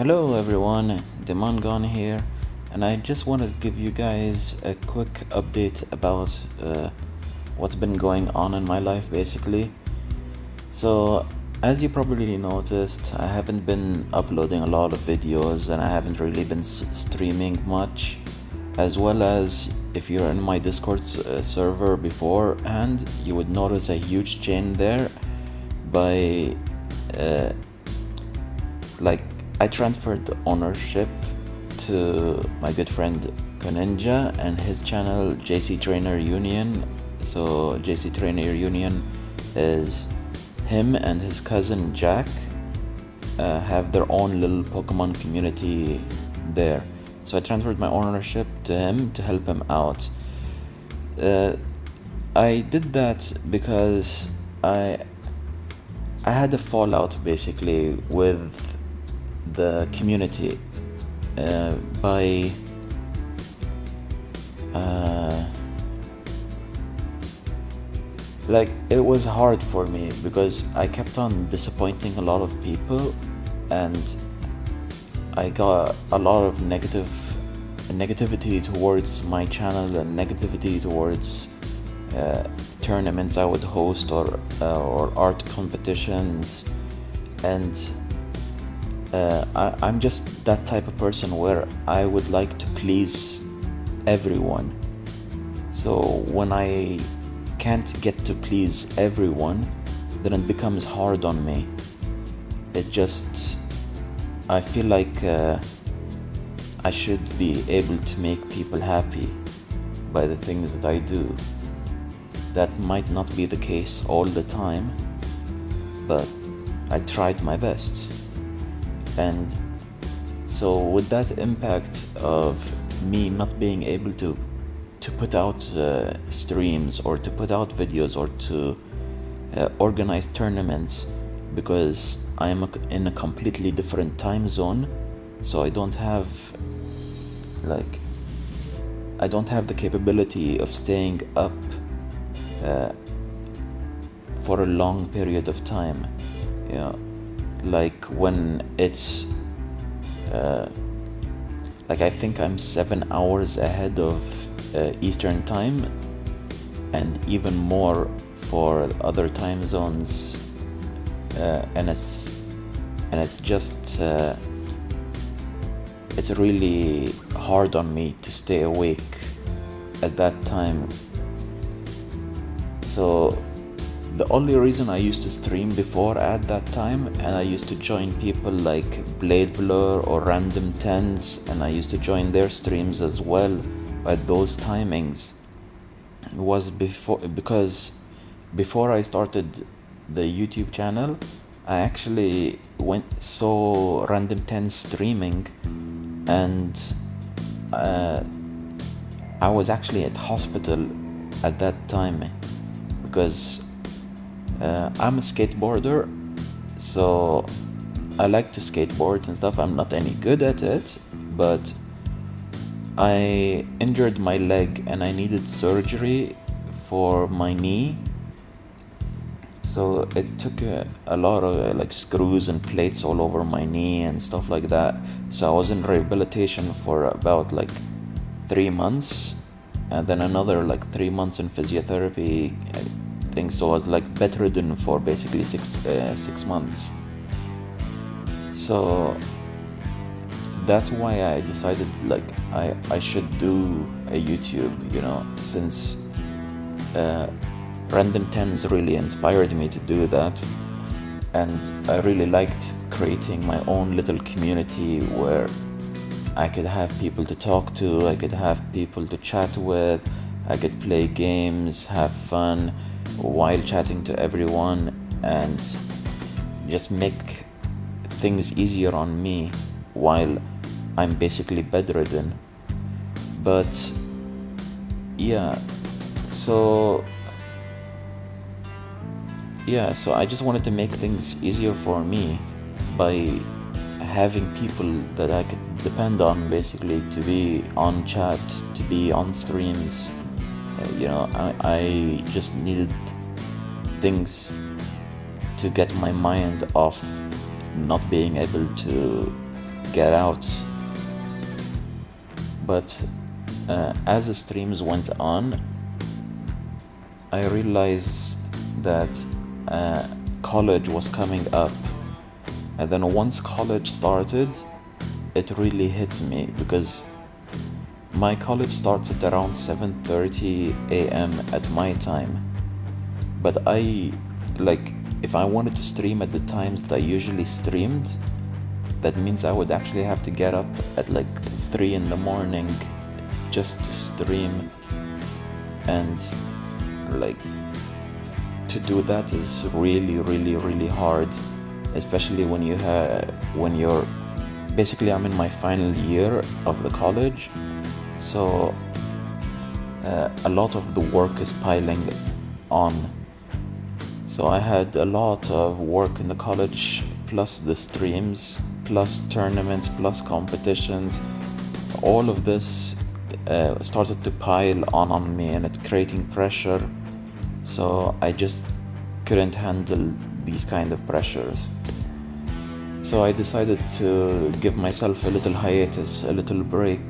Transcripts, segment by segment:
Hello everyone, Demangon here, and I just wanted to give you guys a quick update about what's been going on in my life basically. So, as you probably noticed, I haven't been uploading a lot of videos and I haven't really been streaming much, as well as if you're in my Discord server beforehand, you would notice a huge change there by like I transferred the ownership to my good friend Koninja and his channel JC Trainer Union. So JC Trainer Union is him and his cousin Jack have their own little Pokemon community there. So I transferred my ownership to him to help him out. I did that because I had a fallout basically with the community by like it was hard for me because I kept on disappointing a lot of people and I got a lot of negativity towards my channel and negativity towards tournaments I would host or art competitions, and I'm just that type of person where I would like to please everyone. So when I can't get to please everyone, then it becomes hard on me. I feel like I should be able to make people happy by the things that I do. That might not be the case all the time, but I tried my best. And so with that impact of me not being able to put out streams or to put out videos or to organize tournaments, because I'm in a completely different time zone, so I don't have the capability of staying up for a long period of time. Like when it's I think I'm 7 hours ahead of Eastern time, and even more for other time zones, and it's just it's really hard on me to stay awake at that time. So the only reason I used to stream before at that time, and I used to join people like Blade Blur or Random Tens, and I used to join their streams as well at those timings, was because before I started the YouTube channel, I actually saw Random Tens streaming, and I was actually at hospital at that time because I'm a skateboarder, so I like to skateboard and stuff. I'm not any good at it, but I injured my leg and I needed surgery for my knee. So it took a lot of screws and plates all over my knee and stuff like that. So I was in rehabilitation for about 3 months, and then another 3 months in physiotherapy thing. So I was bedridden for basically 6 months. So that's why I decided I should do a YouTube, since Random Tens really inspired me to do that, and I really liked creating my own little community where I could have people to talk to, I could have people to chat with, I could play games, have fun while chatting to everyone, and just make things easier on me while I'm basically bedridden. But so I just wanted to make things easier for me by having people that I could depend on basically to be on chat, to be on streams. I just needed things to get my mind off not being able to get out. But as the streams went on, I realized that college was coming up. And then once college started, it really hit me, because my college starts at around 7:30 a.m. at my time. But if I wanted to stream at the times that I usually streamed, that means I would actually have to get up at 3 in the morning just to stream. And to do that is really, really, really hard, especially when you're basically, I'm in my final year of the college, so a lot of the work is piling on. So I had a lot of work in the college, plus the streams, plus tournaments, plus competitions. All of this started to pile on me, and it's creating pressure. So I just couldn't handle these kind of pressures. So I decided to give myself a little hiatus, a little break.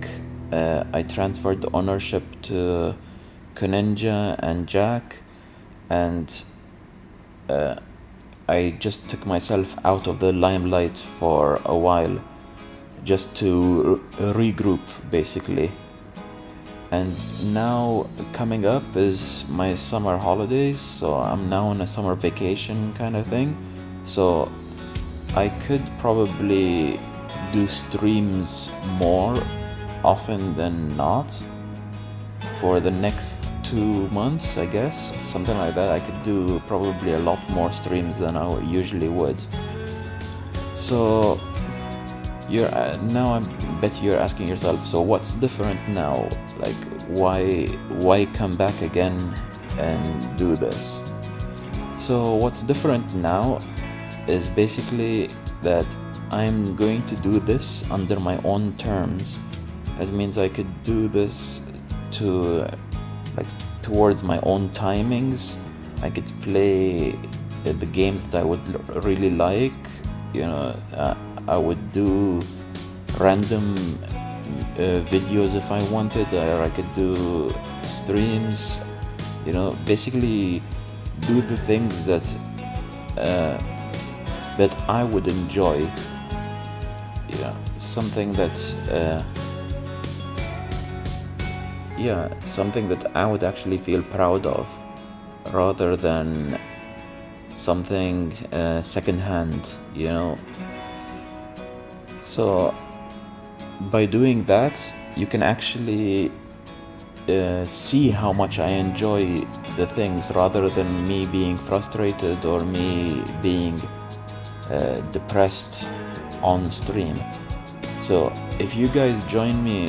I transferred the ownership to Kuninja and Jack, and I just took myself out of the limelight for a while, just to regroup, basically. And now coming up is my summer holidays, so I'm now on a summer vacation kind of thing. So I could probably do streams more often than not for the next 2 months, I guess, something like that. I could do probably a lot more streams than I usually would. So now I bet you're asking yourself, so what's different now? Why come back again and do this? So what's different now is basically that I'm going to do this under my own terms. That means I could do this towards my own timings. I could play the games that I would really like. I would do random videos if I wanted, or I could do streams. Basically do the things that I would enjoy. Something that something that I would actually feel proud of, rather than something secondhand. So by doing that, you can actually see how much I enjoy the things, rather than me being frustrated or me being depressed on stream. So if you guys join me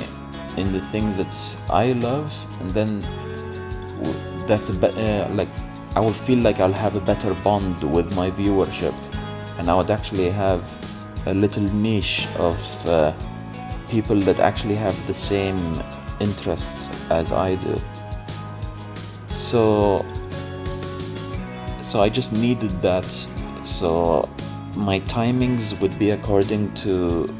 in the things that I love, and then that's I will feel like I'll have a better bond with my viewership, and I would actually have a little niche of people that actually have the same interests as I do. So I just needed that. So my timings would be according to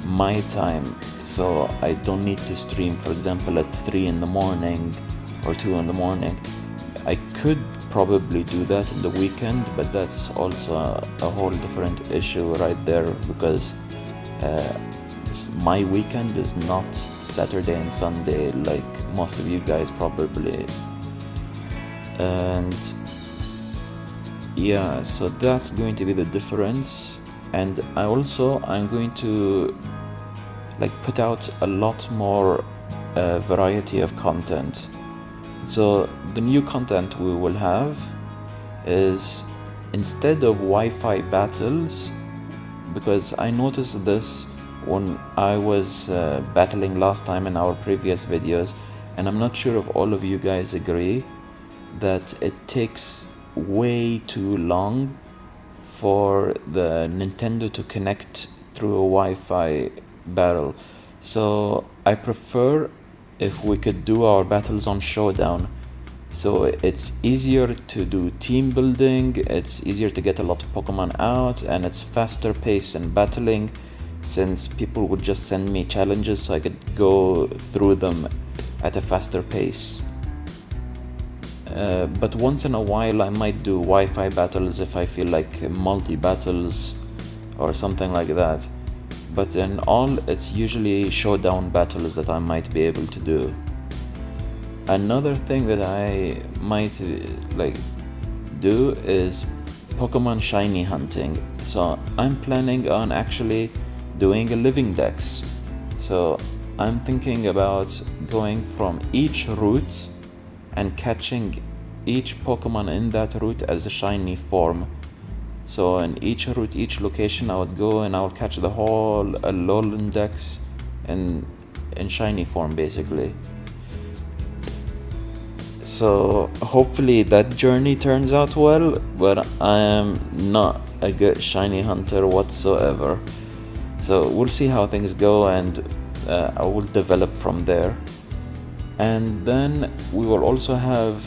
my time. So I don't need to stream, for example, at 3 in the morning or 2 in the morning. I could probably do that in the weekend, but that's also a whole different issue right there, because my weekend is not Saturday and Sunday like most of you guys probably. And so that's going to be the difference. And I'm going to put out a lot more variety of content. So the new content we will have is, instead of Wi-Fi battles, because I noticed this when I was battling last time in our previous videos, and I'm not sure if all of you guys agree, that it takes way too long for the Nintendo to connect through a Wi-Fi battle. So I prefer if we could do our battles on Showdown. So it's easier to do team building, it's easier to get a lot of Pokemon out, and it's faster pace in battling, since people would just send me challenges so I could go through them at a faster pace. But once in a while I might do Wi-Fi battles if I feel like multi-battles or something like that. But in all, it's usually showdown battles that I might be able to do. Another thing that I might do is Pokemon shiny hunting. So I'm planning on actually doing a living dex. So I'm thinking about going from each route and catching each Pokemon in that route as a shiny form. So in each route, each location, I would go and I would catch the whole Alolan Dex in shiny form, basically. So hopefully that journey turns out well, but I am not a good shiny hunter whatsoever. So we'll see how things go, and I will develop from there. And then we will also have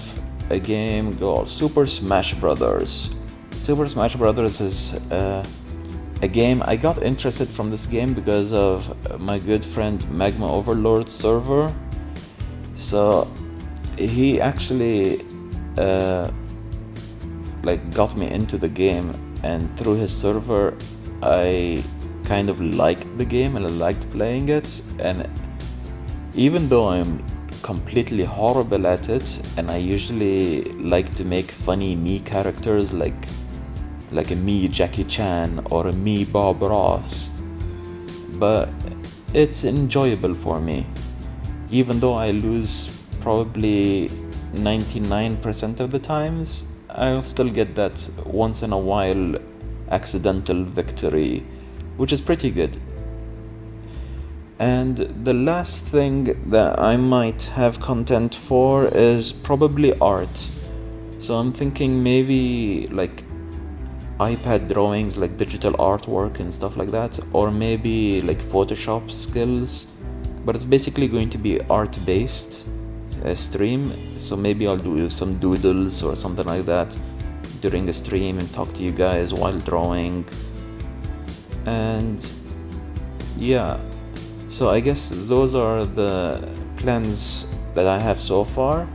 a game called Super Smash Brothers. Super Smash Brothers is a game. I got interested from this game because of my good friend Magma Overlord's server. So he actually got me into the game, and through his server I kind of liked the game and I liked playing it. And even though I'm completely horrible at it, and I usually like to make funny me characters like a me Jackie Chan or a me Bob Ross, but it's enjoyable for me. Even though I lose probably 99% of the times, I'll still get that once in a while accidental victory, which is pretty good. And the last thing that I might have content for is probably art. So I'm thinking maybe iPad drawings, like digital artwork and stuff like that, or maybe Photoshop skills, but it's basically going to be art based stream. So maybe I'll do some doodles or something like that during a stream and talk to you guys while drawing. And yeah, so I guess those are the plans that I have so far.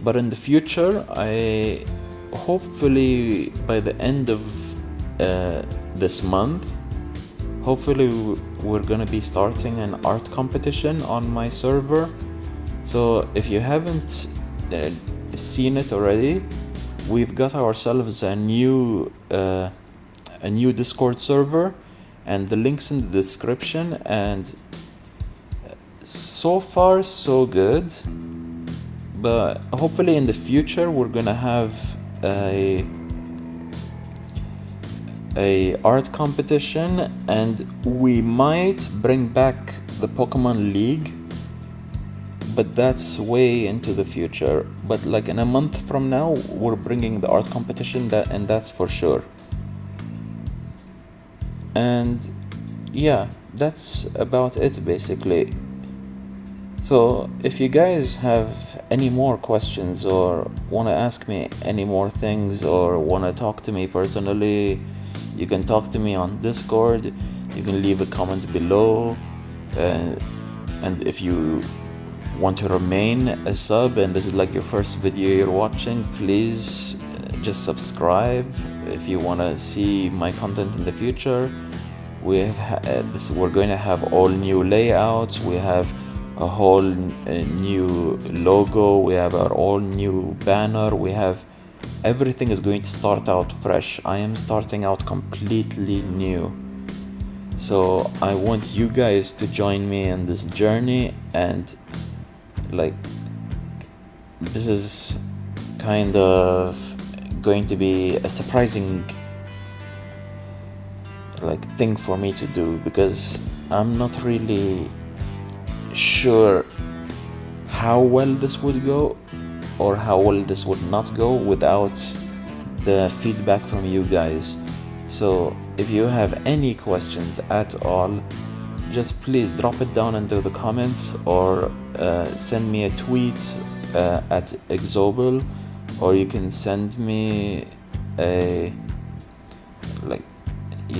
But in the future, I hopefully by the end of this month, hopefully we're gonna be starting an art competition on my server. So if you haven't seen it already, we've got ourselves a new Discord server, and the link's in the description. And so far so good, but hopefully in the future we're gonna have a art competition, and we might bring back the Pokemon League, but that's way into the future. But in a month from now, we're bringing the art competition, and that's for sure. And yeah, that's about it basically. So if you guys have any more questions or want to ask me any more things or want to talk to me personally, you can talk to me on Discord. You can leave a comment below, and if you want to remain a sub and this is your first video you're watching, please just subscribe. If you want to see my content in the future, we're going to have all new layouts. We have a whole new logo. We have our all new banner. We have everything is going to start out fresh. I am starting out completely new. So I want you guys to join me in this journey, and this is kind of going to be a surprising thing for me to do, because I'm not really sure how well this would go or how well this would not go without the feedback from you guys. So if you have any questions at all, just please drop it down into the comments, or send me a tweet at Exobel, or you can send me a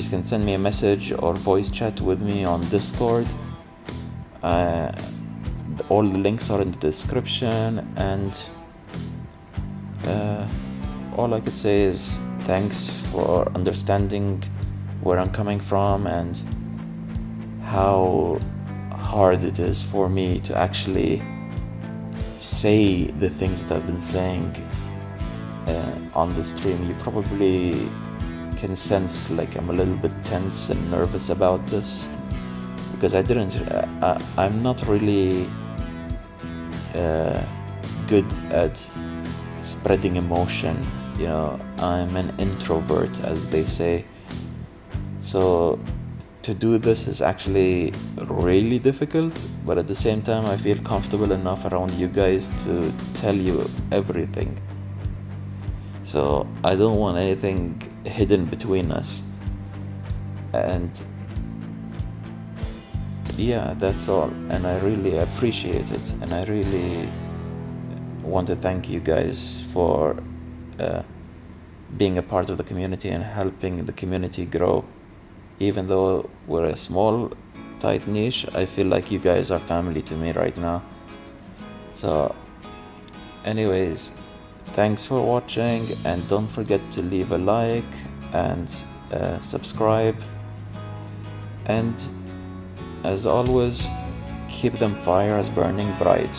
you can send me a message or voice chat with me on Discord. All the links are in the description, and all I could say is thanks for understanding where I'm coming from and how hard it is for me to actually say the things that I've been saying on the stream. You probably can sense like I'm a little bit tense and nervous about this, because I'm not really good at spreading emotion. I'm an introvert, as they say. So to do this is actually really difficult, but at the same time I feel comfortable enough around you guys to tell you everything. So I don't want anything hidden between us. And yeah, that's all. And I really appreciate it. And I really want to thank you guys for being a part of the community and helping the community grow. Even though we're a small, tight niche, I feel like you guys are family to me right now. So anyways, thanks for watching, and don't forget to leave a like and subscribe. And as always, keep them fires burning bright.